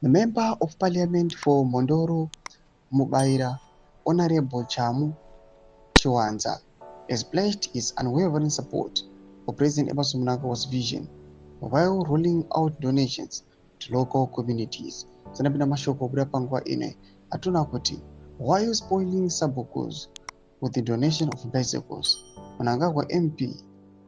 The Member of Parliament for Mondoro Mubaira, Honorable Chamu Chiwanza, has pledged his unwavering support for President Emmerson Mnangagwa's vision while rolling out donations to local communities. Sanapinda mashoko kuda panguva ine hatuna kuti why you spoiling Sabukuz with the donation of bicycles. Mnangagwa MP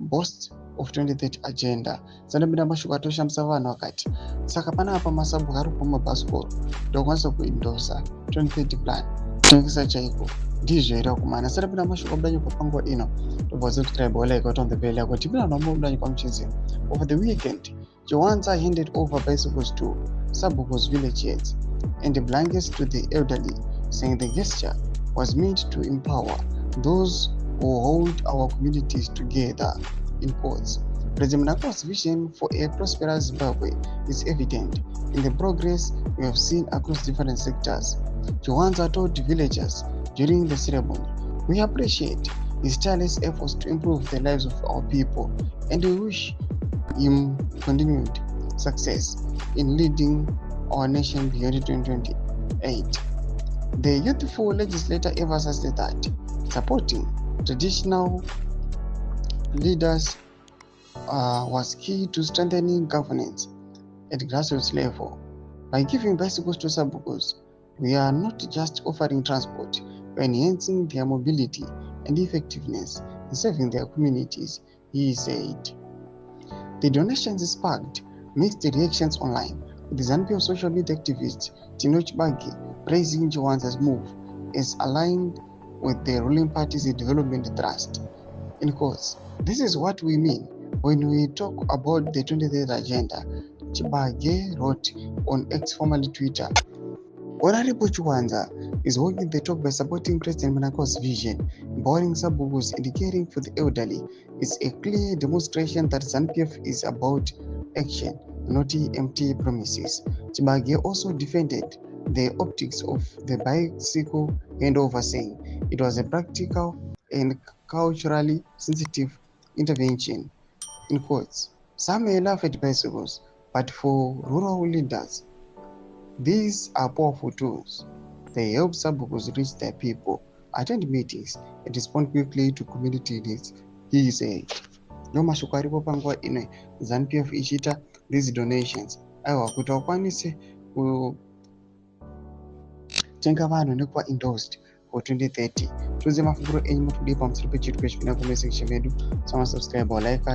boasts of 2030 agenda. Sanapinda mashoko atoshamisa vanhu vakati saka panapa masabhuku ari kupoma bhasikoro ndokwanisa kuendosa 2030 plan tongesa chaiko ndizvo here kumana sanapinda mashoko kudanyikwa panguva ino tobvazotitrai like out on the bell yako tipinda nomwe kudanyikwa muchinziro. Over the weekend, Chiwanza handed over bicycles to Sabukuz village heads and blankets to the elderly, saying the gesture was meant to empower those who hold our communities together. In quotes, President Mnangagwa's vision for a prosperous Zimbabwe is evident in the progress we have seen across different sectors. Chiwanza told villagers during the ceremony, "We appreciate his tireless efforts to improve the lives of our people, and we wish him continued success in leading our nation beyond 2028. The youthful legislator emphasized that supporting traditional leaders was key to strengthening governance at grassroots level. By giving bicycles to Sabukuz, we are not just offering transport, we are enhancing their mobility and effectiveness in serving their communities," he said. The donations sparked mixed reactions online, with ZANU-PF social media activist Tino Chibage praising Chiwanza's move as aligned with the ruling party's development thrust. In quotes, "This is what we mean when we talk about the 2030 agenda," Chibage wrote on X, formerly Twitter. Honorable Chiwanza is walking the talk by supporting President Mnangagwa's vision, empowering Sabukuz and caring for the elderly. It's a clear demonstration that ZANU-PF is about action, not empty promises. Chibage also defended the optics of the bicycle handover, saying it was a practical and culturally sensitive intervention. In quotes, "Some may laugh at bicycles, but for rural leaders, these are powerful tools. They help Sabukuz reach their people, attend meetings, and respond quickly to community needs," he said. No mashoko aripo panguva ino ZANU-PF ichiita these donations. Aiwa, kuti wakwanise kutenga vanhu nekuva endorsed for 2030. Tiudze mafungiro enyu mutidei pamusoro pechirwere chipinda comment section medu. Subscribe or like